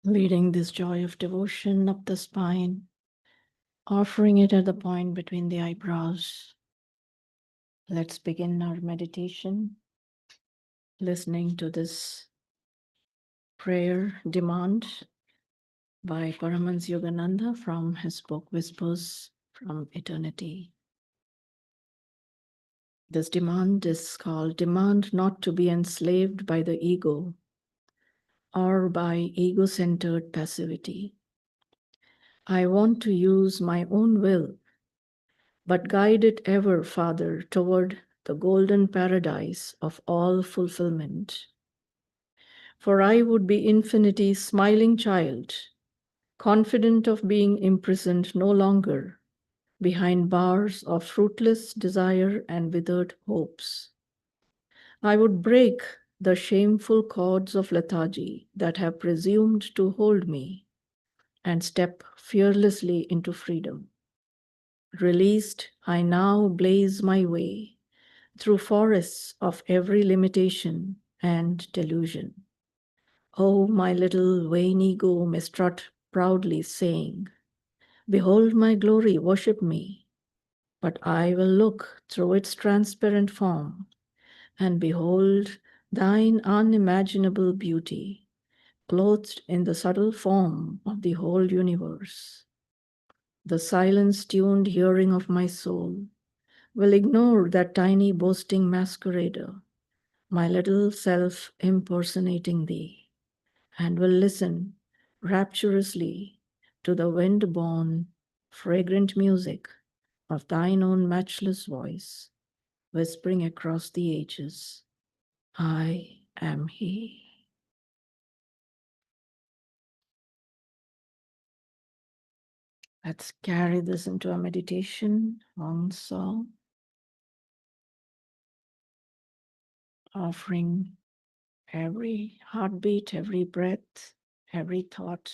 Leading this joy of devotion up the spine, offering it at the point between the eyebrows. Let's begin our meditation, listening to this prayer demand by Paramahansa Yogananda from his book Whispers from Eternity. This demand is called Demand Not to be Enslaved by the Ego or by ego-centered passivity. I want to use my own will, but guide it ever farther toward the golden paradise of all fulfillment. For I would be infinity's smiling child, confident of being imprisoned no longer behind bars of fruitless desire and withered hopes. I would break the shameful cords of lethargy that have presumed to hold me and step fearlessly into freedom. Released, I now blaze my way through forests of every limitation and delusion. Oh, my little vain ego may strut proudly, saying, "Behold my glory, worship me." But I will look through its transparent form and behold thine unimaginable beauty, clothed in the subtle form of the whole universe. The silence-tuned hearing of my soul will ignore that tiny boasting masquerader, my little self impersonating thee, and will listen rapturously to the wind-borne, fragrant music of thine own matchless voice, whispering across the ages, I am He. Let's carry this into a meditation, Hong Song, offering every heartbeat, every breath, every thought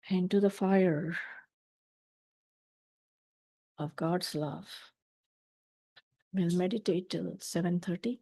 into the fire of God's love. We'll meditate till 7:30.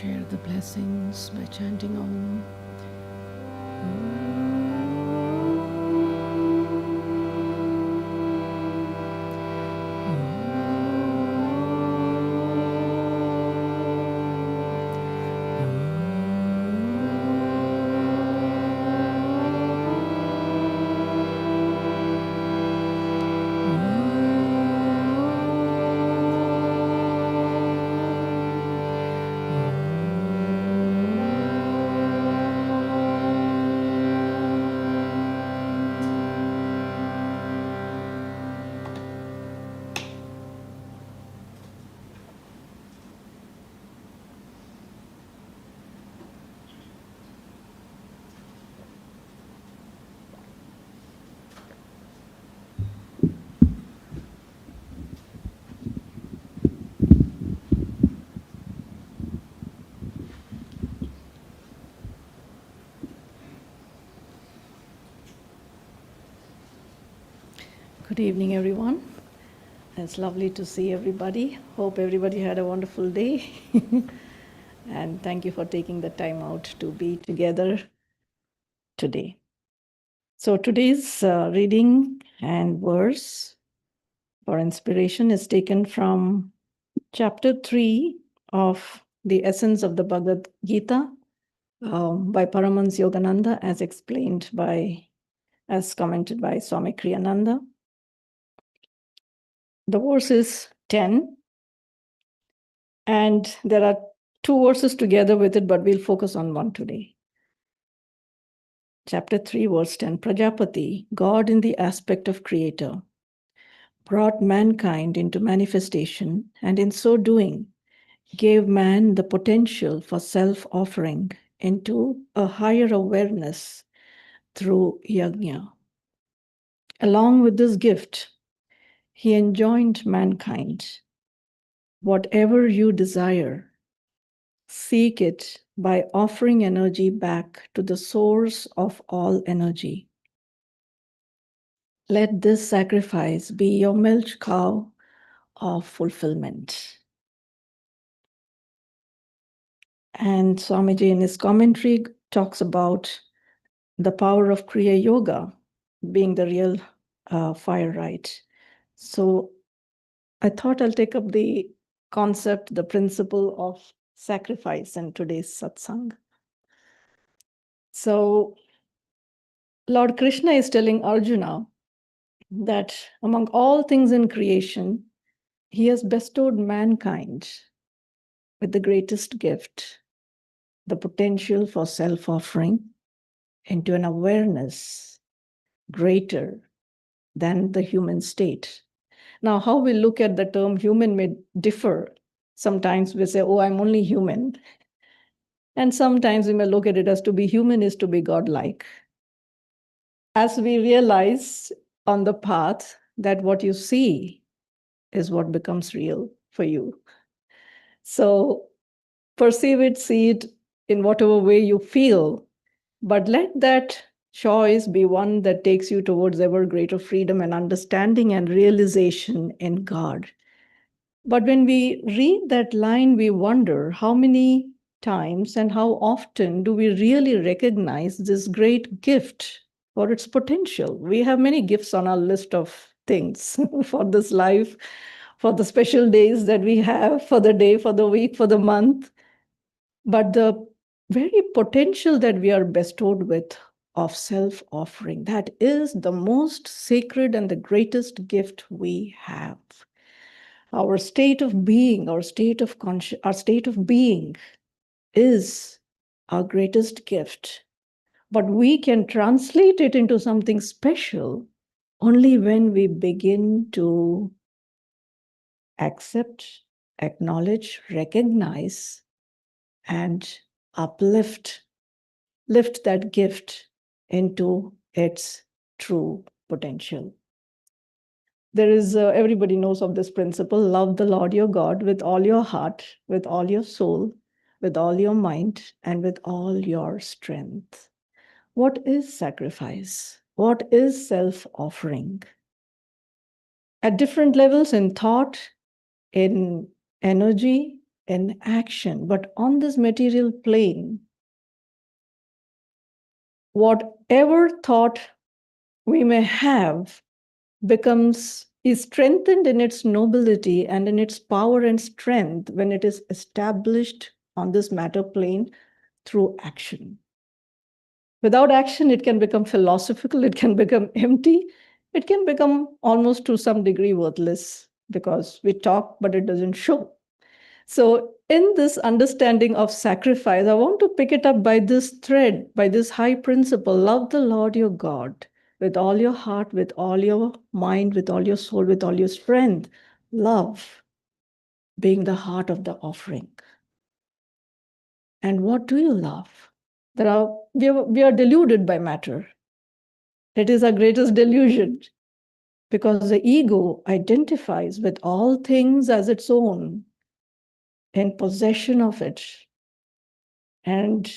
Share the blessings by chanting Om. Good evening, everyone. It's lovely to see everybody. Hope everybody had a wonderful day. And thank you for taking the time out to be together today. So today's reading and verse for inspiration is taken from chapter 3 of the Essence of the Bhagavad Gita by Paramahansa Yogananda, as commented by Swami Kriyananda. The verse is 10, and there are two verses together with it, but we'll focus on one today. Chapter 3, verse 10, Prajapati, God in the aspect of creator, brought mankind into manifestation, and in so doing, gave man the potential for self-offering into a higher awareness through yajna. Along with this gift, he enjoined mankind, whatever you desire, seek it by offering energy back to the source of all energy. Let this sacrifice be your milk cow of fulfillment. And Swamiji in his commentary talks about the power of Kriya Yoga being the real fire rite. So I thought I'll take up the concept, the principle of sacrifice in today's satsang. So Lord Krishna is telling Arjuna that among all things in creation, he has bestowed mankind with the greatest gift, the potential for self-offering into an awareness greater than the human state. Now, how we look at the term human may differ. Sometimes we say, oh, I'm only human. And sometimes we may look at it as to be human is to be godlike. As we realize on the path that what you see is what becomes real for you. So perceive it, see it in whatever way you feel, but let that choice be one that takes you towards ever greater freedom and understanding and realization in God. But when we read that line, we wonder how many times and how often do we really recognize this great gift for its potential? We have many gifts on our list of things for this life, for the special days that we have, for the day, for the week, for the month. But the very potential that we are bestowed with of self-offering, that is the most sacred and the greatest gift we have. Our state of being, our state of being is our greatest gift. But we can translate it into something special only when we begin to accept, acknowledge, recognize, and lift that gift into its true potential. There is, everybody knows of this principle, love the Lord your God with all your heart, with all your soul, with all your mind, and with all your strength. What is sacrifice? What is self-offering? At different levels in thought, in energy, in action. But on this material plane, whatever thought we may have is strengthened in its nobility and in its power and strength when it is established on this matter plane through action. Without action, it can become philosophical, it can become empty, it can become almost to some degree worthless because we talk, but it doesn't show. So, in this understanding of sacrifice, I want to pick it up by this thread, by this high principle: love the Lord your God with all your heart, with all your mind, with all your soul, with all your strength. Love being the heart of the offering. And what do you love? We are deluded by matter. It is our greatest delusion because the ego identifies with all things as its own, in possession of it, and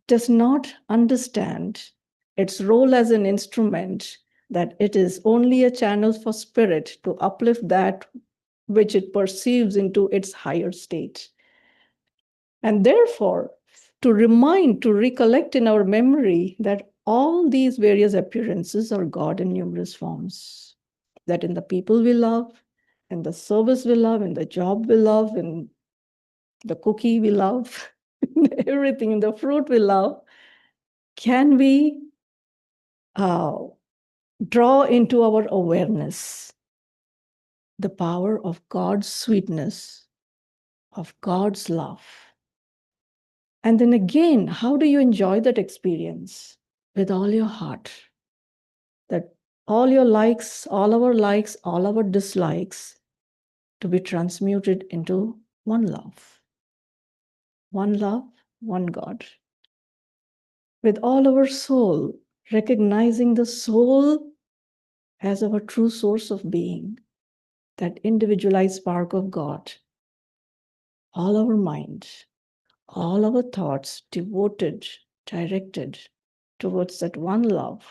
does not understand its role as an instrument, that it is only a channel for spirit to uplift that which it perceives into its higher state. And therefore, to recollect in our memory that all these various appearances are God in numerous forms. That in the people we love, in the service we love, in the job we love, in the cookie we love, everything, in the fruit we love, can we draw into our awareness the power of God's sweetness, of God's love. And then again, how do you enjoy that experience? With all your heart. That all your likes, all our dislikes to be transmuted into one love. One love, one God. With all our soul, recognizing the soul as our true source of being, that individualized spark of God. All our mind, all our thoughts devoted, directed towards that one love,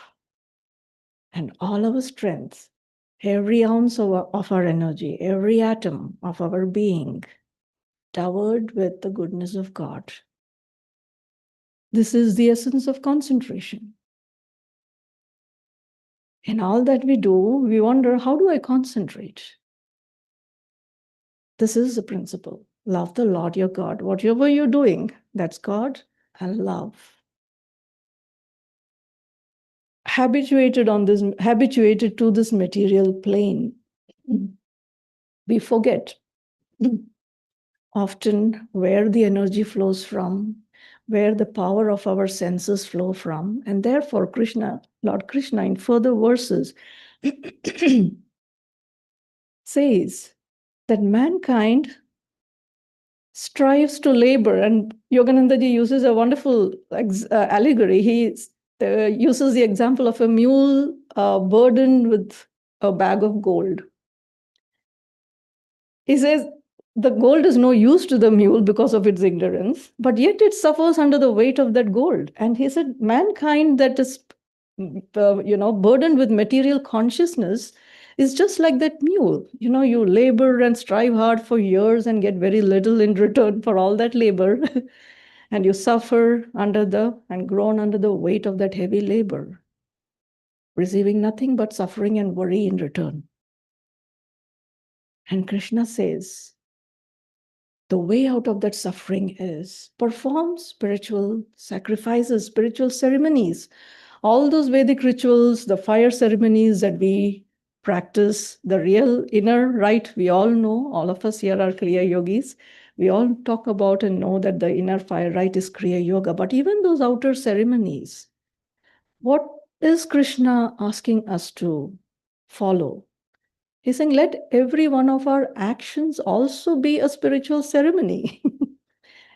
and all our strength, every ounce of our energy, every atom of our being, dowered with the goodness of God. This is the essence of concentration. In all that we do, we wonder, how do I concentrate? This is the principle. Love the Lord your God. Whatever you're doing, that's God and love. Habituated to this material plane, we forget often where the energy flows from, where the power of our senses flow from. And therefore, Lord Krishna, in further verses, says that mankind strives to labor. And Yoganandaji uses a wonderful allegory. He uses the example of a mule burdened with a bag of gold. He says the gold is no use to the mule because of its ignorance, but yet it suffers under the weight of that gold. And he said, mankind that is, burdened with material consciousness is just like that mule. You labor and strive hard for years and get very little in return for all that labor. And you suffer and groan under the weight of that heavy labor, receiving nothing but suffering and worry in return. And Krishna says, the way out of that suffering is perform spiritual sacrifices, spiritual ceremonies. All those Vedic rituals, the fire ceremonies that we practice, the real inner rite, we all know, all of us here are Kriya Yogis. We all talk about and know that the inner fire rite is Kriya Yoga. But even those outer ceremonies, what is Krishna asking us to follow? He's saying, let every one of our actions also be a spiritual ceremony.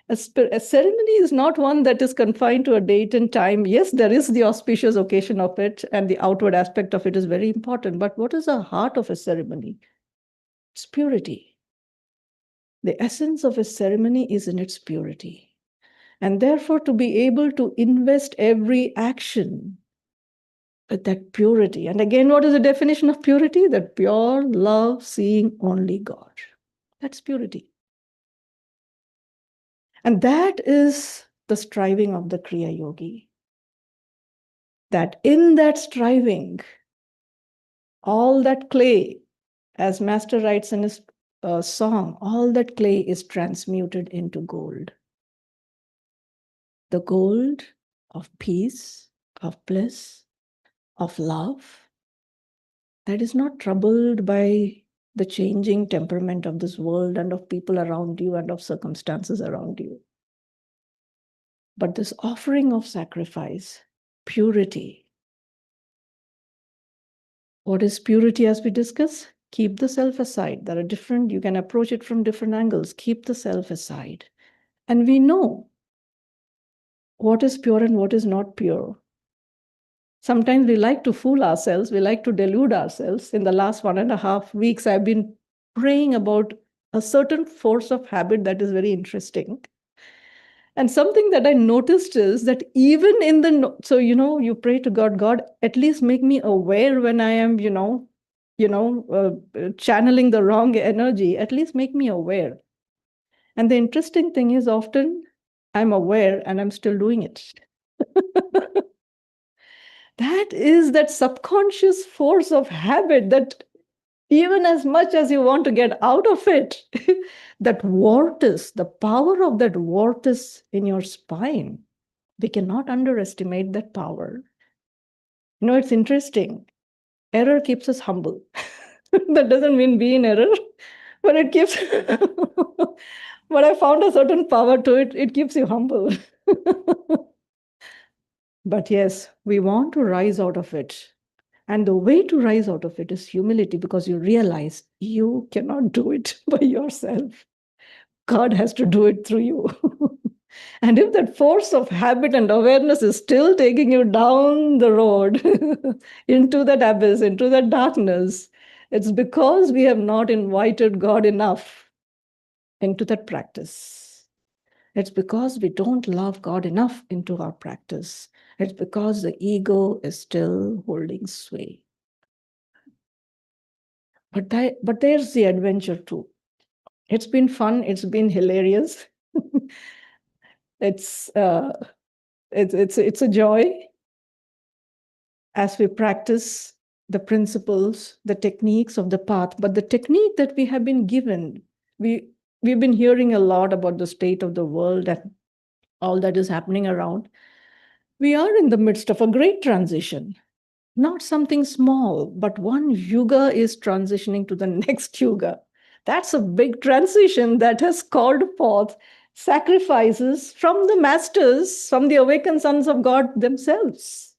A ceremony is not one that is confined to a date and time. Yes, there is the auspicious occasion of it, and the outward aspect of it is very important. But what is the heart of a ceremony? It's purity. The essence of a ceremony is in its purity. And therefore, to be able to invest every action with that purity. And again, what is the definition of purity? That pure love, seeing only God. That's purity. And that is the striving of the Kriya Yogi. That in that striving, all that clay, as Master writes in his song, all that clay is transmuted into gold. The gold of peace, of bliss, of love, that is not troubled by the changing temperament of this world and of people around you and of circumstances around you. But this offering of sacrifice, purity. What is purity as we discuss? Keep the self aside. There are different, you can approach it from different angles. Keep the self aside. And we know what is pure and what is not pure. Sometimes we like to fool ourselves, we like to delude ourselves. In the last 1.5 weeks, I've been praying about a certain force of habit that is very interesting. And something that I noticed is that even in the, so, you pray to God, God, at least make me aware when I am, channeling the wrong energy, at least make me aware. And the interesting thing is often I'm aware and I'm still doing it. That is that subconscious force of habit that even as much as you want to get out of it, that vortice, the power of that vortice in your spine, we cannot underestimate that power. It's interesting. Error keeps us humble. That doesn't mean be in error, but it keeps, but I found a certain power to it. It keeps you humble. But yes, we want to rise out of it. And the way to rise out of it is humility, because you realize you cannot do it by yourself. God has to do it through you. And if that force of habit and awareness is still taking you down the road into that abyss, into that darkness, it's because we have not invited God enough into that practice. It's because we don't love God enough into our practice. It's because the ego is still holding sway. But there's the adventure too. It's been fun. It's been hilarious. it's a joy as we practice the principles, the techniques of the path. But the technique that we have been given, we've been hearing a lot about the state of the world and all that is happening around. We are in the midst of a great transition. Not something small, but one yuga is transitioning to the next yuga. That's a big transition that has called forth sacrifices from the masters, from the awakened sons of God themselves.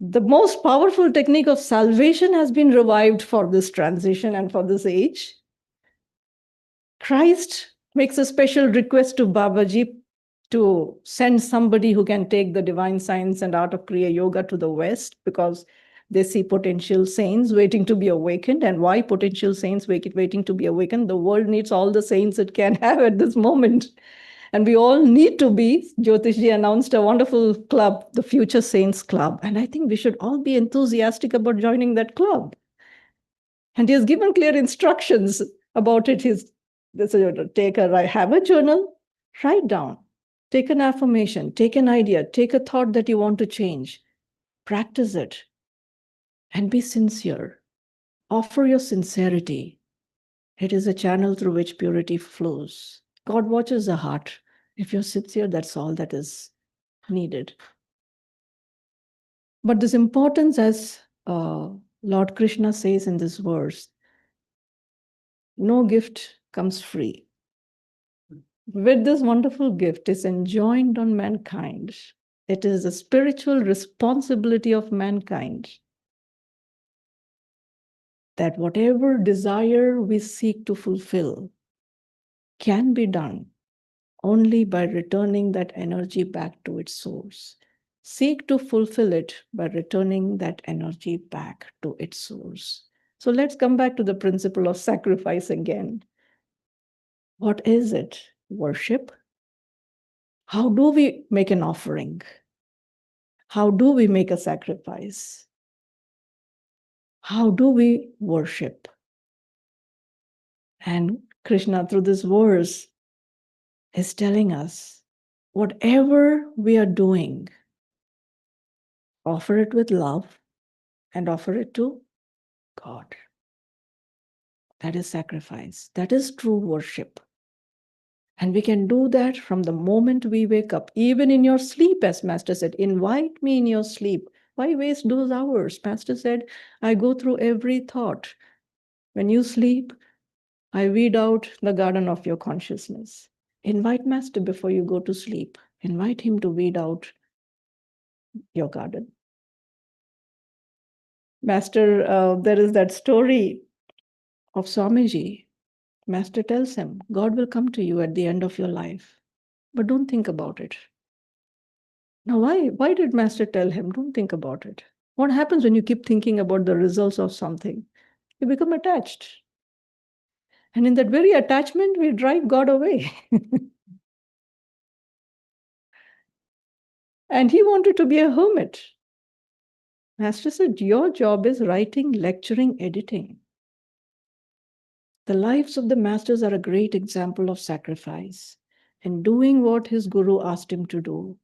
The most powerful technique of salvation has been revived for this transition and for this age. Christ makes a special request to Babaji to send somebody who can take the divine science and art of Kriya Yoga to the West, because they see potential saints waiting to be awakened. And why potential saints waiting to be awakened? The world needs all the saints it can have at this moment. And we all need to be. Jyotishji announced a wonderful club, the Future Saints Club. And I think we should all be enthusiastic about joining that club. And he has given clear instructions about it. Have a journal, write down, take an affirmation, take an idea, take a thought that you want to change, practice it, and be sincere. Offer your sincerity. It is a channel through which purity flows. God watches the heart. If you're sincere, that's all that is needed. But this importance, as Lord Krishna says in this verse, no gift comes free. With this wonderful gift is enjoined on mankind. It is a spiritual responsibility of mankind that whatever desire we seek to fulfill can be done only by returning that energy back to its source. Seek to fulfill it by returning that energy back to its source. So let's come back to the principle of sacrifice again. What is it? Worship. How do we make an offering? How do we make a sacrifice? How do we worship? And Krishna, through this verse, is telling us, whatever we are doing, offer it with love and offer it to God. That is sacrifice. That is true worship. And we can do that from the moment we wake up, even in your sleep, as Master said, invite me in your sleep. Why waste those hours? Master said, I go through every thought. When you sleep, I weed out the garden of your consciousness. Invite Master before you go to sleep. Invite him to weed out your garden. Master, there is that story of Swamiji. Master tells him, God will come to you at the end of your life, but don't think about it. Now, why did Master tell him, don't think about it? What happens when you keep thinking about the results of something? You become attached. And in that very attachment, we drive God away. And he wanted to be a hermit. Master said, your job is writing, lecturing, editing. The lives of the masters are a great example of sacrifice and doing what his guru asked him to do.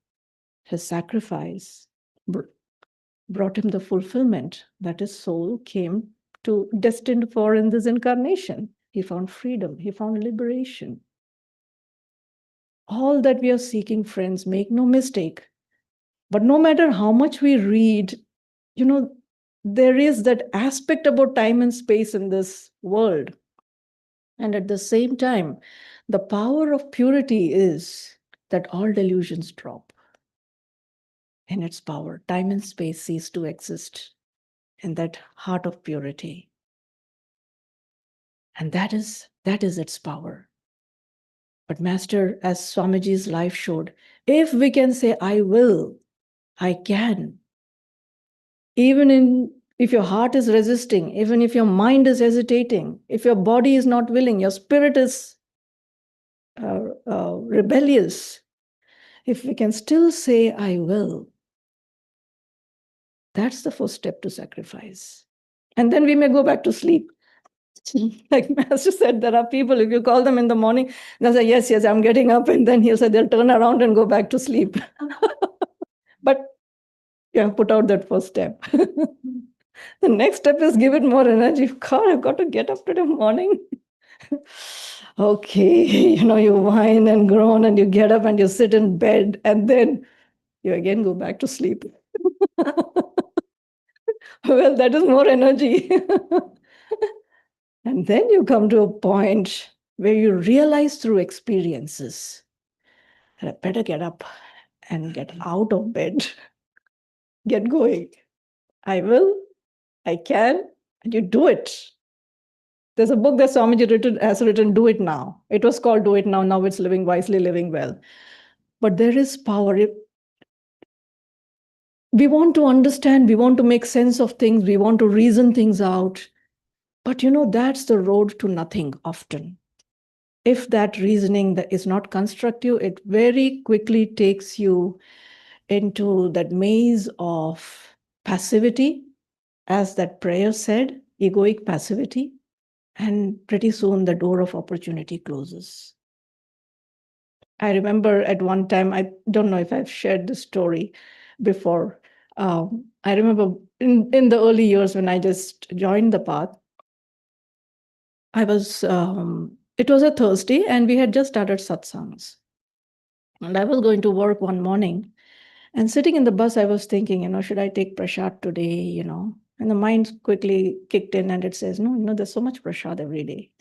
His sacrifice brought him the fulfillment that his soul came to destined for in this incarnation. He found freedom, he found liberation. All that we are seeking, friends, make no mistake. But no matter how much we read, there is that aspect about time and space in this world. And at the same time, the power of purity is that all delusions drop. In its power, time and space cease to exist in that heart of purity. And that is its power. But Master, as Swamiji's life showed, if we can say, I will, I can, if your heart is resisting, even if your mind is hesitating, if your body is not willing, your spirit is rebellious, if we can still say, I will, that's the first step to sacrifice. And then we may go back to sleep. Like Master said, there are people, if you call them in the morning, they'll say, yes, I'm getting up. And then he'll say they'll turn around and go back to sleep. But put out that first step. The next step is give it more energy. God, I've got to get up today morning. Okay, you whine and groan and you get up and you sit in bed and then you again go back to sleep. Well, that is more energy. And then you come to a point where you realize through experiences that I better get up and get out of bed, get going. I will, I can, and you do it. There's a book that Swamiji has written, Do It Now. It was called Do It Now. Now it's Living Wisely, Living Well. But there is power. We want to understand, we want to make sense of things, we want to reason things out. But that's the road to nothing often. If that reasoning that is not constructive, it very quickly takes you into that maze of passivity, as that prayer said, egoic passivity. And pretty soon the door of opportunity closes. I remember at one time, I don't know if I've shared this story before. I remember in the early years when I just joined the path, it was a Thursday and we had just started satsangs. And I was going to work one morning and sitting in the bus, I was thinking, should I take prasad today, And the mind quickly kicked in and it says, no, there's so much prasad every day,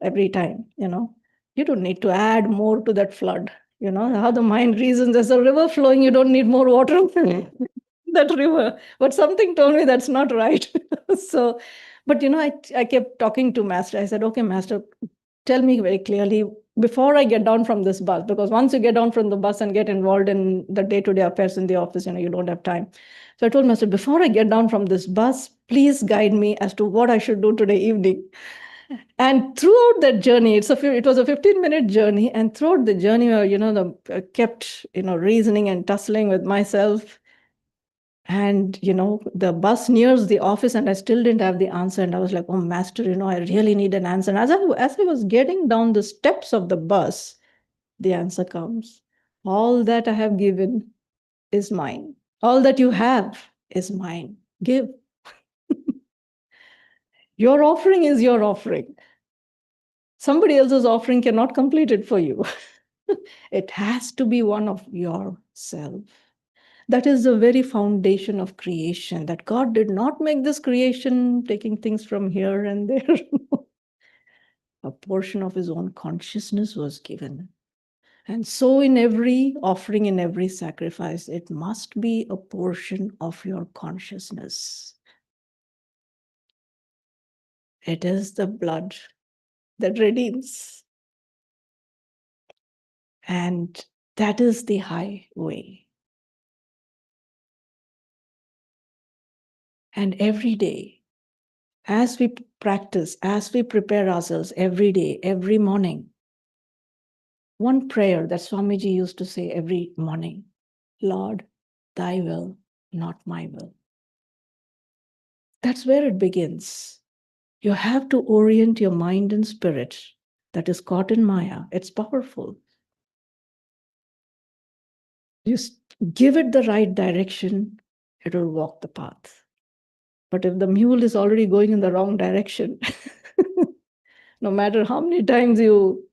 every time, You don't need to add more to that flood. How the mind reasons, there's a river flowing, you don't need more water in that river. But something told me that's not right. So, but I kept talking to Master. I said, okay, Master, tell me very clearly before I get down from this bus, because once you get down from the bus and get involved in the day-to-day affairs in the office, you don't have time. So I told Master, before I get down from this bus, please guide me as to what I should do today evening. And throughout that journey, it was a 15-minute journey. And throughout the journey, kept, reasoning and tussling with myself. And, the bus nears the office and I still didn't have the answer. And I was like, oh, Master, I really need an answer. And as I was getting down the steps of the bus, the answer comes. All that I have given is mine. All that you have is mine. Give. Your offering is your offering. Somebody else's offering cannot complete it for you. It has to be one of yourself. That is the very foundation of creation, that God did not make this creation taking things from here and there. A portion of his own consciousness was given. And so in every offering, in every sacrifice, it must be a portion of your consciousness. It is the blood that redeems. And that is the highway. And every day, as we practice, as we prepare ourselves every day, every morning, one prayer that Swamiji used to say every morning, Lord, thy will, not my will. That's where it begins. You have to orient your mind and spirit that is caught in Maya. It's powerful. You give it the right direction, it will walk the path. But if the mule is already going in the wrong direction, no matter how many times you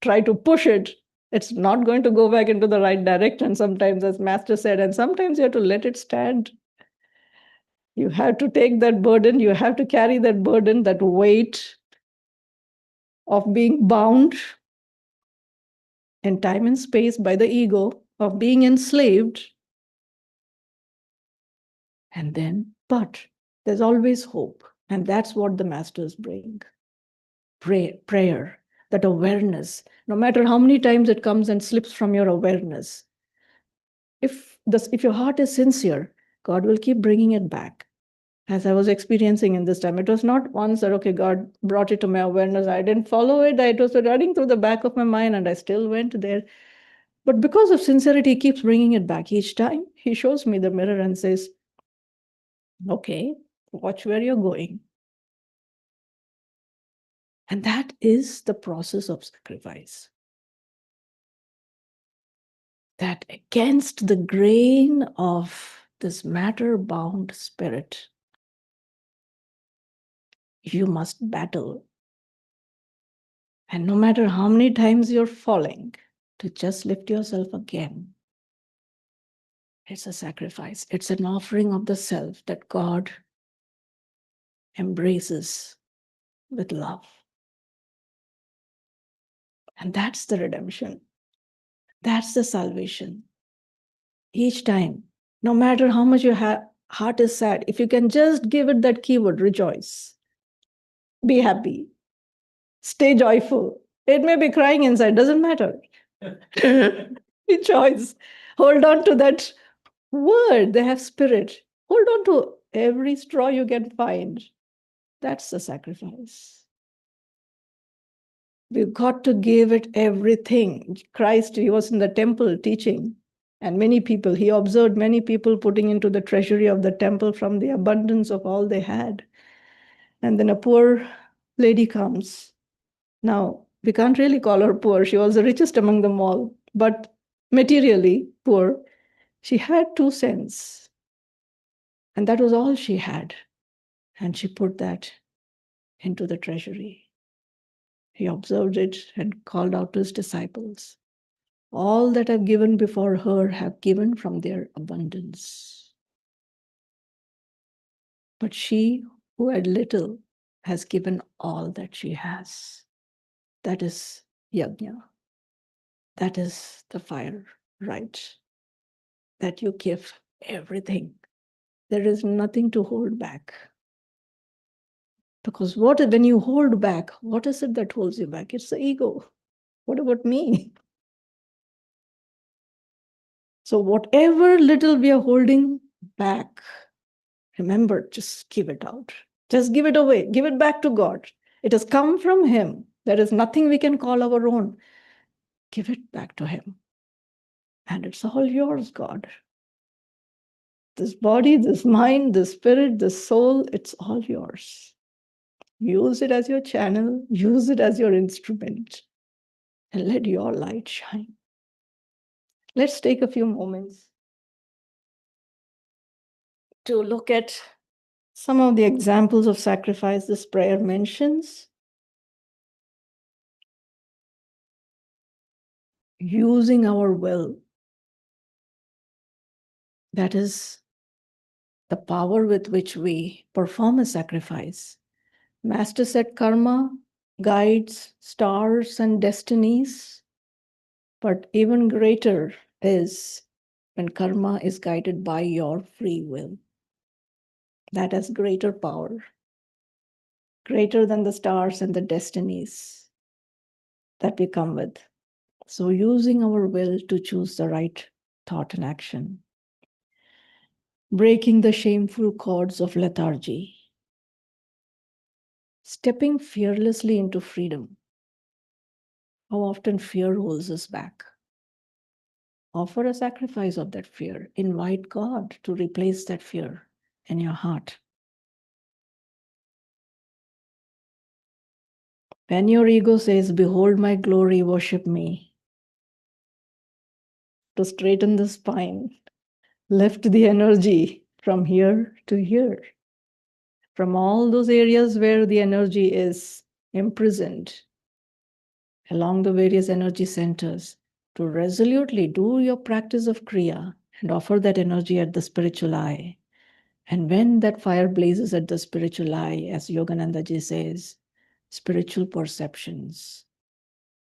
try to push it, it's not going to go back into the right direction. Sometimes, as Master said, and sometimes you have to let it stand. You have to take that burden, you have to carry that burden, that weight of being bound in time and space by the ego, of being enslaved. And then, but there's always hope. And that's what the masters bring. Prayer, that awareness, no matter how many times it comes and slips from your awareness. If your heart is sincere, God will keep bringing it back. As I was experiencing in this time, it was not once that, okay, God brought it to my awareness. I didn't follow it. It was running through the back of my mind and I still went there. But because of sincerity, he keeps bringing it back. Each time he shows me the mirror and says, okay, watch where you're going. And that is the process of sacrifice. That against the grain of this matter-bound spirit, you must battle. And no matter how many times you're falling, to just lift yourself again. It's a sacrifice. It's an offering of the self that God embraces with love. And that's the redemption. That's the salvation. Each time, no matter how much your heart is sad, if you can just give it that keyword, rejoice, be happy, stay joyful. It may be crying inside, doesn't matter. Rejoice. Hold on to that word. They have spirit. Hold on to every straw you can find. That's the sacrifice. We've got to give it everything. Christ, he was in the temple teaching, and he observed many people putting into the treasury of the temple from the abundance of all they had. And then a poor lady comes. Now, we can't really call her poor. She was the richest among them all, but materially poor. She had 2 cents, and that was all she had. And she put that into the treasury. He observed it and called out to his disciples, all that I've given before her have given from their abundance. But she who had little has given all that she has. That is yajna. That is the fire, right? That you give everything. There is nothing to hold back. Because when you hold back, what is it that holds you back? It's the ego. What about me? So whatever little we are holding back, remember, just give it out. Just give it away. Give it back to God. It has come from him. There is nothing we can call our own. Give it back to him. And it's all yours, God. This body, this mind, this spirit, this soul, it's all yours. Use it as your channel. Use it as your instrument. and let your light shine. Let's take a few moments to look at some of the examples of sacrifice this prayer mentions. Using our will. That is the power with which we perform a sacrifice. Master said karma guides stars and destinies, but even greater is when karma is guided by your free will. That has greater power, greater than the stars and the destinies that we come with. So, using our will to choose the right thought and action, breaking the shameful cords of lethargy, stepping fearlessly into freedom. How often fear holds us back? Offer a sacrifice of that fear. Invite God to replace that fear in your heart. When your ego says, "Behold my glory, worship me," to straighten the spine, lift the energy from here to here, from all those areas where the energy is imprisoned, along the various energy centers, to resolutely do your practice of Kriya and offer that energy at the spiritual eye. And when that fire blazes at the spiritual eye, as Yogananda ji says, spiritual perceptions,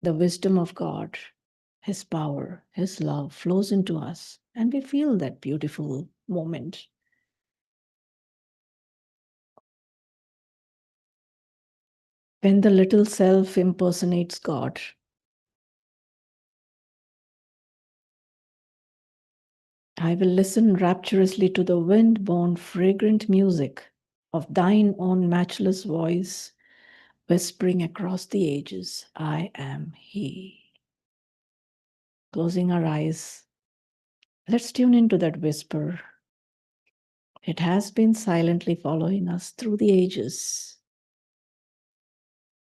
the wisdom of God, His power, His love flows into us, and we feel that beautiful moment. When the little self impersonates God, I will listen rapturously to the wind-borne fragrant music of thine own matchless voice, whispering across the ages, I am He. Closing our eyes, let's tune into that whisper. It has been silently following us through the ages,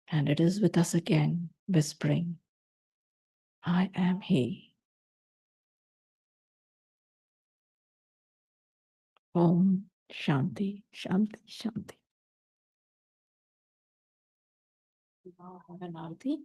and it is with us again, whispering, I am He. Om Shanti, Shanti, Shanti. Now have an arati.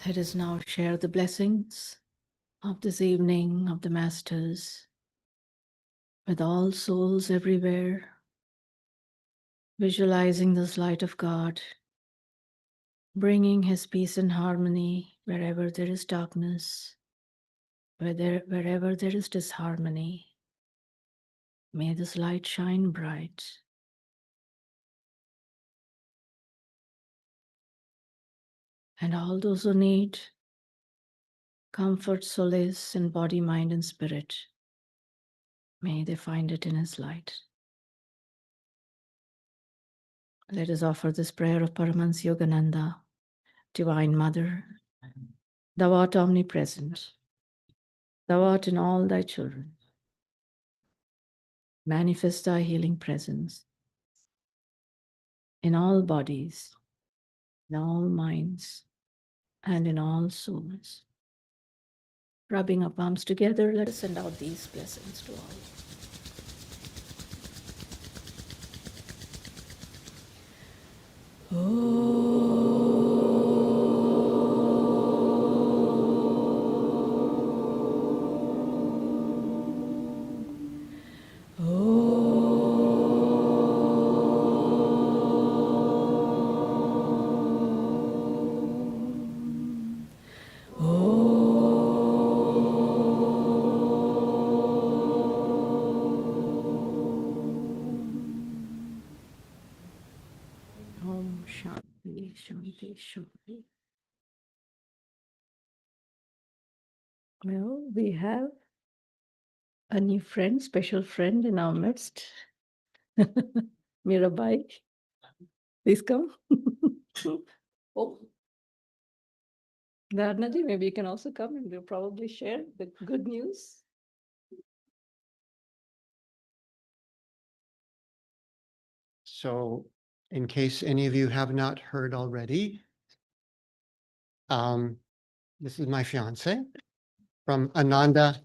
Let us now share the blessings of this evening of the Masters with all souls everywhere, visualizing this light of God, bringing His peace and harmony wherever there is darkness, wherever there is disharmony. May this light shine bright. And all those who need comfort, solace in body, mind, and spirit, may they find it in His light. Let us offer this prayer of Paramahansa Yogananda. Divine Mother, Thou art omnipresent. Thou art in all Thy children. Manifest Thy healing presence in all bodies, in all minds, and in all souls. Rubbing our palms together, let us send out these blessings to all. Om Shanti, Shanti, Shanti. Well, we have a new friend, special friend in our midst. Mirabai, please come. Oh, Dharnaji, maybe you can also come and we'll probably share the good news. So, in case any of you have not heard already, this is my fiance from Ananda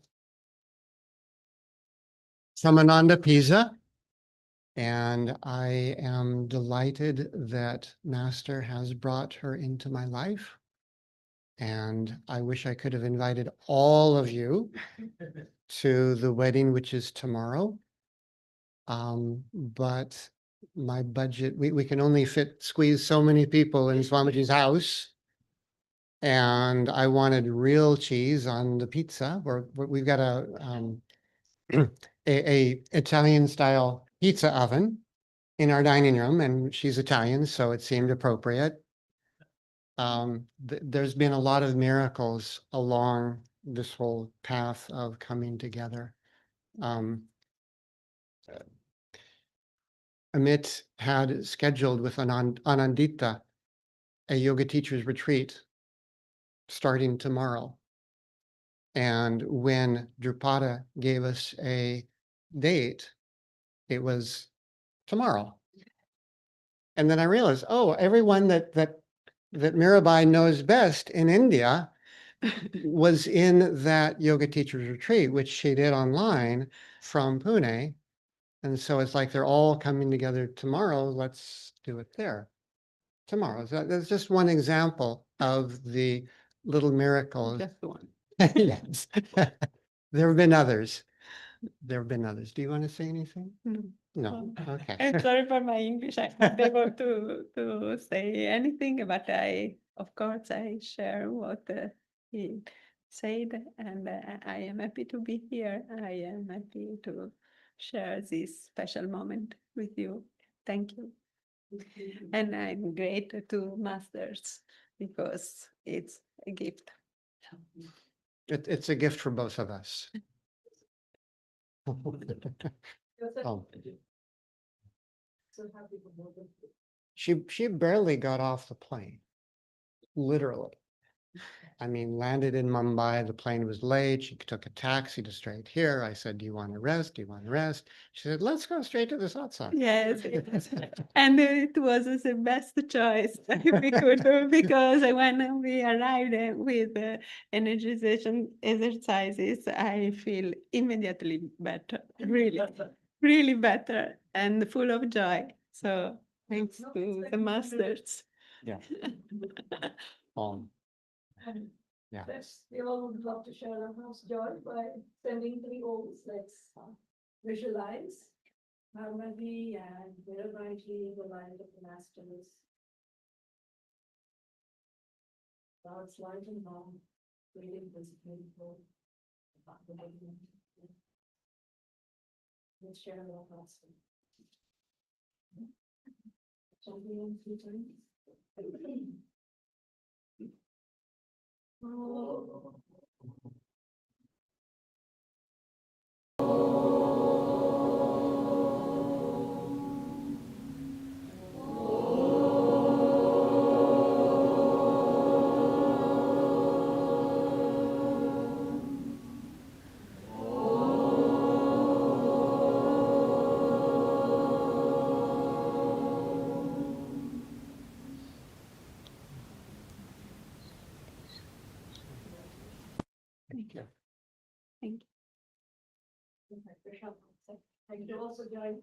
Pisa. And I am delighted that Master has brought her into my life. And I wish I could have invited all of you to the wedding, which is tomorrow. But my budget, we can only squeeze so many people in Swamiji's house. And I wanted real cheese on the pizza. We've got a Italian style pizza oven in our dining room, and she's Italian, so it seemed appropriate. There's been a lot of miracles along this whole path of coming together. Amit had scheduled with Anandita a yoga teachers retreat starting tomorrow. And when Drupada gave us a date, it was tomorrow. And then I realized, oh, everyone that Mirabai knows best in India was in that yoga teachers retreat, which she did online from Pune. And so it's like they're all coming together tomorrow. Let's do it there tomorrow. So that's just one example of the little miracles. Just the one. Yes. There have been others. There have been others. Do you want to say anything? No. Okay. I'm sorry for my English. I'm not able to say anything, but of course, I share what he said, and I am happy to be here. I am happy to share this special moment with you. Thank you. And I'm grateful to masters because it's a gift. It's a gift for both of us. Oh, she barely got off the plane, literally. I mean, landed in Mumbai, the plane was late. She took a taxi to straight here. I said, do you want to rest? Do you want to rest? She said, let's go straight to the satsang. Yes, and it was the best choice we could do because when we arrived with the energization exercises, I feel immediately better, really, really better and full of joy. So thanks to the masters. Yeah. And Yeah. Yes, we all would love to share our house joy by sending 3 O's. Let's visualize Bhavani and Bhavani, the light of the masters. God's light and love, creating this beautiful. Let's share our house. Chanting 3 times. Oh. Thank you. Thank you. Thank you also join.